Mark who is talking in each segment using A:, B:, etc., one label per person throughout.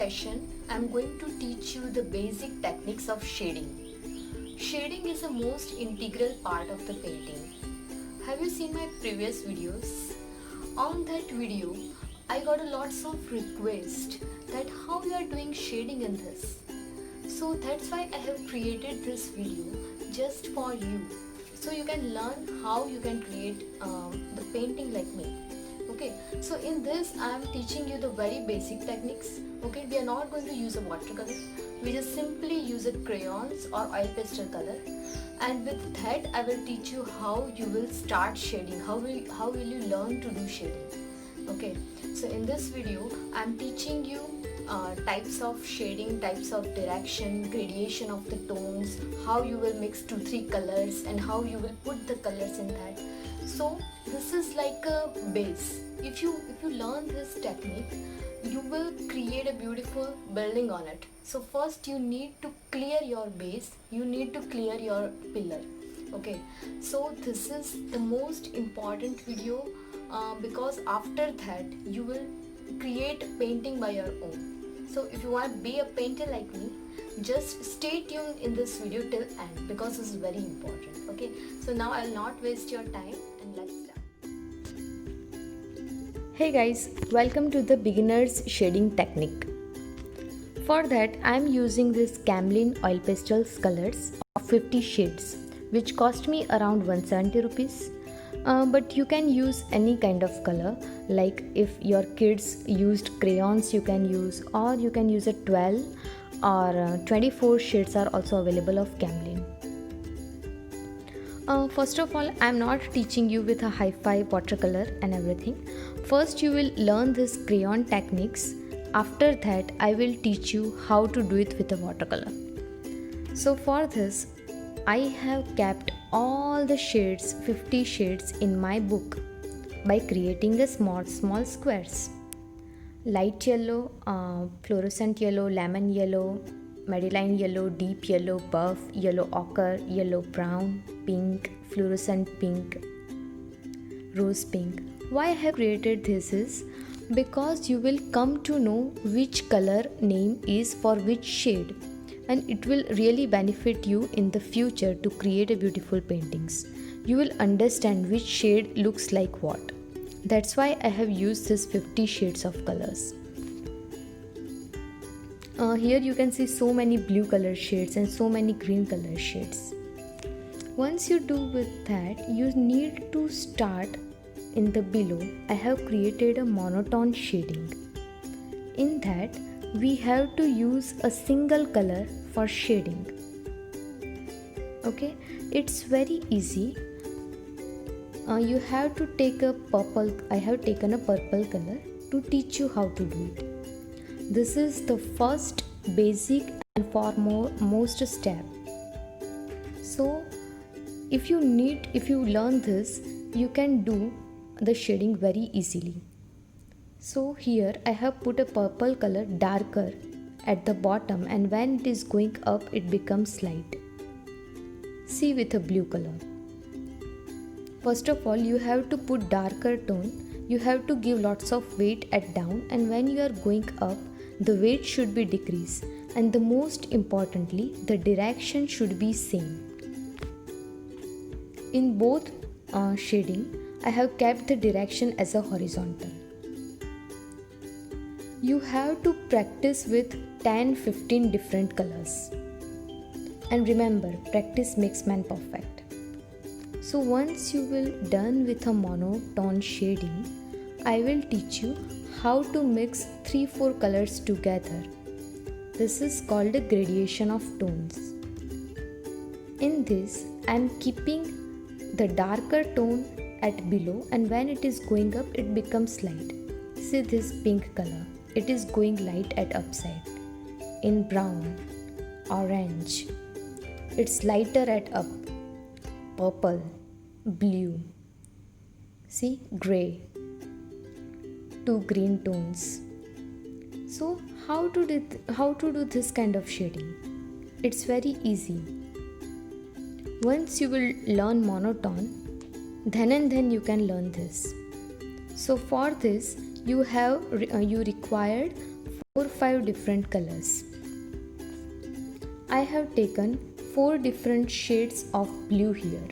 A: Session, I'm going to teach you the basic techniques of shading. Shading is the most integral part of the painting. Have you seen my previous videos? On that video, I got a lots of requests that how you are doing shading in this. So that's why I have created this video just for you. So you can learn how you can create the painting like me. Okay, so in this I am teaching you the very basic techniques. Okay, we are not going to use a watercolor, we just simply use a crayons or oil pastel color, and with that I will teach you how you will start shading, how will you learn to do shading. Okay, so in this video I am teaching you types of shading, types of direction, gradation of the tones, how you will mix 2-3 colors and how you will put the colors in that. So this is like a base. If you learn this technique, you will create a beautiful building on it. So first you need to clear your base, you need to clear your pillar. Okay, so this is the most important video because after that you will create painting by your own. So if you want to be a painter like me, just stay tuned in this video till end because this is very important. Okay, so now I'll not waste your time and let's start.
B: Hey guys, welcome to the beginner's shading technique. For that I am using this Camlin oil pastels colors of 50 shades which cost me around 170 rupees. But you can use any kind of color, like if your kids used crayons you can use, or you can use a 12 or 24 shades are also available of Camlin. First of all, I am not teaching you with a hi-fi watercolor and everything. First you will learn this crayon techniques. After that I will teach you how to do it with a watercolor. So for this I have kept all the shades, 50 shades in my book by creating a small squares. Light yellow, fluorescent yellow, lemon yellow, Madeline yellow, deep yellow, buff, yellow ochre, yellow brown, pink, fluorescent pink, rose pink. Why I have created this is because you will come to know which color name is for which shade, and it will really benefit you in the future to create a beautiful paintings. You will understand which shade looks like what. That's why I have used this 50 shades of colors. Here you can see so many blue color shades and so many green color shades. Once you do with that, you need to start in the below. I have created a monotone shading. In that we have to use a single color for shading. Okay, it's very easy. You have to take a purple. I have taken a purple color to teach you how to do it. This is the first basic and foremost step. So if you learn this, you can do the shading very easily. So here I have put a purple color darker at the bottom, and when it is going up it becomes light. See with a blue color. First of all you have to put darker tone. You have to give lots of weight at down, and when you are going up the weight should be decreased, and the most importantly the direction should be same. In both shading I have kept the direction as a horizontal. You have to practice with 10-15 different colors. And remember, practice makes man perfect. So once you will done with a monotone shading, I will teach you how to mix 3-4 colors together. This is called a gradation of tones. In this, I am keeping the darker tone at below, and when it is going up it becomes light. See this pink color. It is going light at upside. In brown, orange, it's lighter at up. Purple, blue. See, gray. 2 green tones. So how to do this kind of shading? It's very easy. Once you will learn monotone, then you can learn this. So for this you required 4-5 different colors. I have taken 4 different shades of blue here.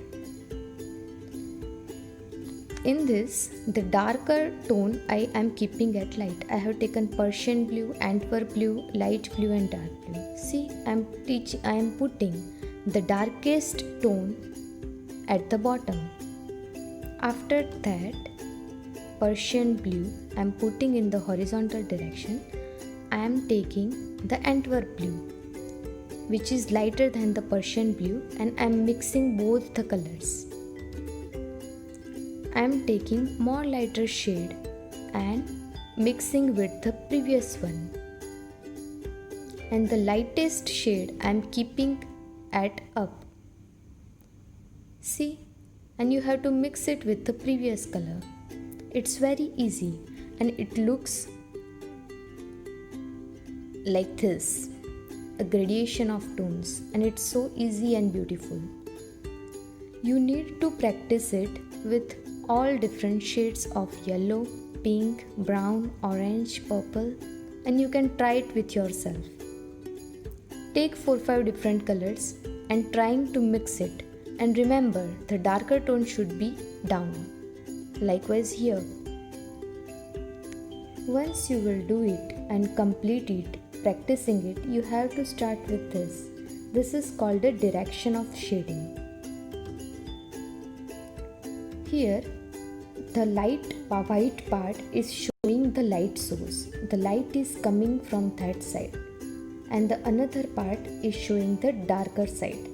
B: In this, the darker tone I am keeping at light. I have taken Persian blue, Antwerp blue, light blue and dark blue. See, I am putting the darkest tone at the bottom. After that, Persian blue I am putting in the horizontal direction. I am taking the Antwerp blue, which is lighter than the Persian blue, and I am mixing both the colors. I am taking more lighter shade and mixing with the previous one, and the lightest shade I am keeping at up. See, and you have to mix it with the previous color. It's very easy and it looks like this, a gradation of tones, and it's so easy and beautiful. You need to practice it with all different shades of yellow, pink, brown, orange, purple, and you can try it with yourself. Take 4-5 different colors and trying to mix it, and remember the darker tone should be down. Likewise here. Once you will do it and complete it, practicing it, you have to start with this. This is called a direction of shading. Here, the white part is showing the light source. The light is coming from that side, and the another part is showing the darker side.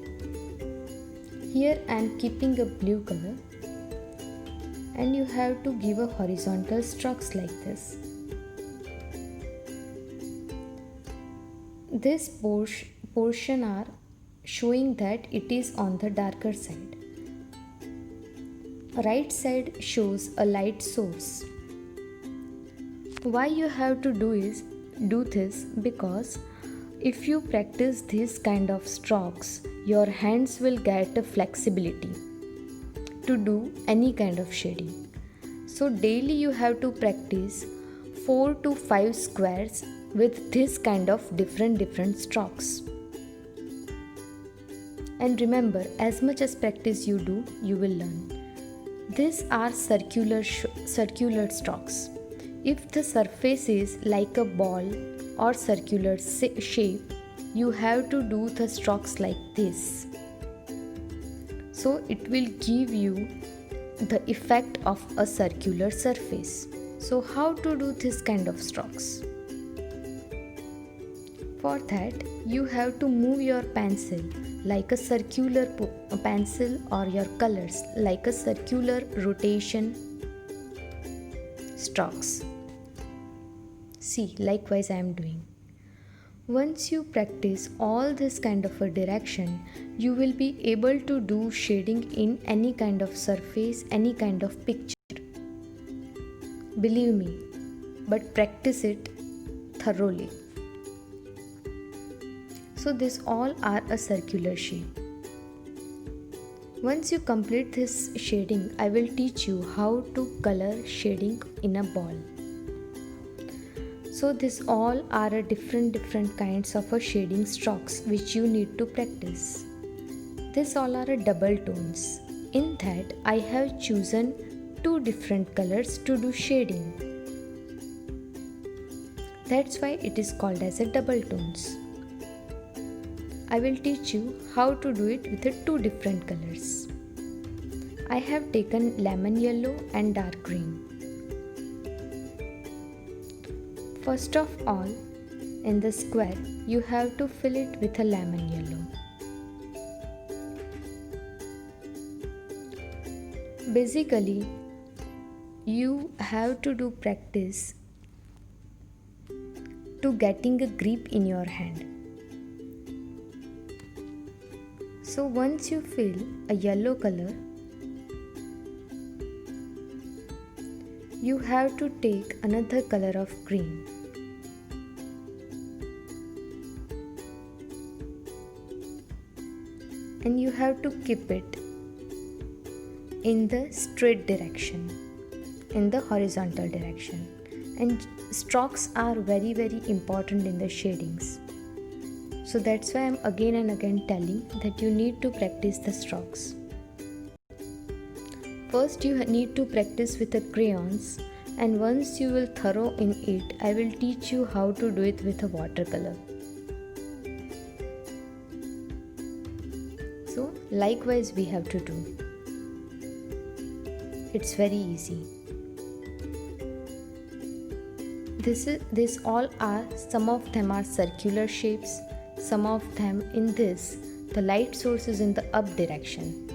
B: Here I am keeping a blue color, and you have to give a horizontal strokes like this. This portion are showing that it is on the darker side. Right side shows a light source. Why you have to do this? Because if you practice this kind of strokes, your hands will get a flexibility to do any kind of shading. So daily you have to practice 4 to 5 squares with this kind of different strokes. And remember, as much as practice you do, you will learn. These are circular strokes. If the surface is like a ball or circular shape, you have to do the strokes like this. So it will give you the effect of a circular surface. So how to do this kind of strokes? For that, you have to move your pencil like a circular pencil, or your colors like a circular rotation strokes. See, likewise I am doing. Once you practice all this kind of a direction, you will be able to do shading in any kind of surface, any kind of picture. Believe me, but practice it thoroughly. So these all are a circular shape. Once you complete this shading, I will teach you how to color shading in a ball. So these all are a different kinds of a shading strokes which you need to practice. These all are a double tones. In that, I have chosen 2 different colors to do shading. That's why it is called as a double tones. I will teach you how to do it with the 2 different colors. I have taken lemon yellow and dark green. First of all, in the square, you have to fill it with a lemon yellow. Basically, you have to do practice to getting a grip in your hand. So once you fill a yellow color, you have to take another color of green. And you have to keep it in the straight direction, in the horizontal direction. And strokes are very important in the shadings. So that's why I'm again and again telling that you need to practice the strokes. First you need to practice with the crayons, and once you will thorough in it, I will teach you how to do it with a watercolor. So likewise we have to do. It's very easy. This all are, some of them are circular shapes, some of them in this, the light source is in the up direction.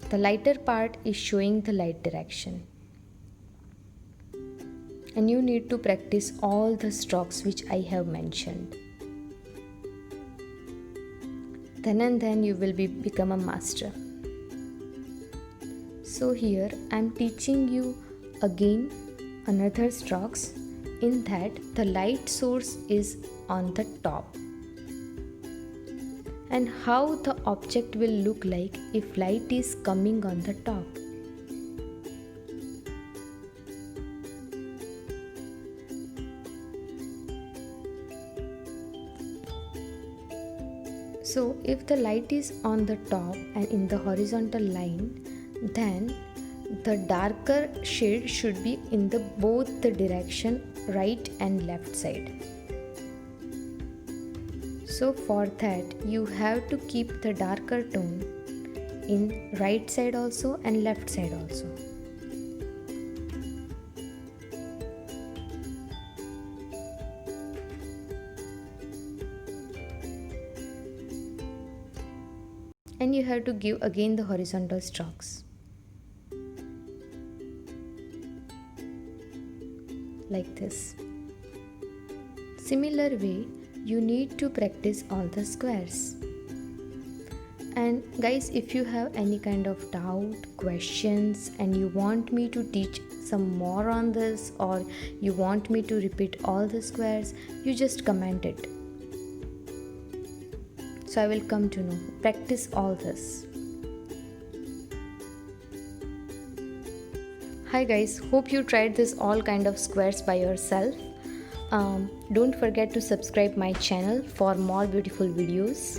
B: The lighter part is showing the light direction. And you need to practice all the strokes which I have mentioned. Then and then you will become a master. So here I am teaching you again another strokes, in that the light source is on the top, and how the object will look like if light is coming on the top. So if the light is on the top and in the horizontal line, then the darker shade should be in the both the direction, right and left side. So for that you have to keep the darker tone in right side also and left side also. And you have to give again the horizontal strokes. Like this. Similar way, you need to practice all the squares. And guys, if you have any kind of doubt, questions, and you want me to teach some more on this, or you want me to repeat all the squares, you just comment it. So I will come to know. Practice all this. Hi guys, hope you tried this all kind of squares by yourself. Don't forget to subscribe my channel for more beautiful videos.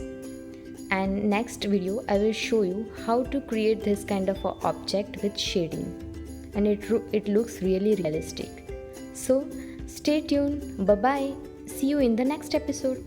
B: And next video I will show you how to create this kind of a object with shading, and it looks really realistic. So stay tuned. Bye bye. See you in the next episode.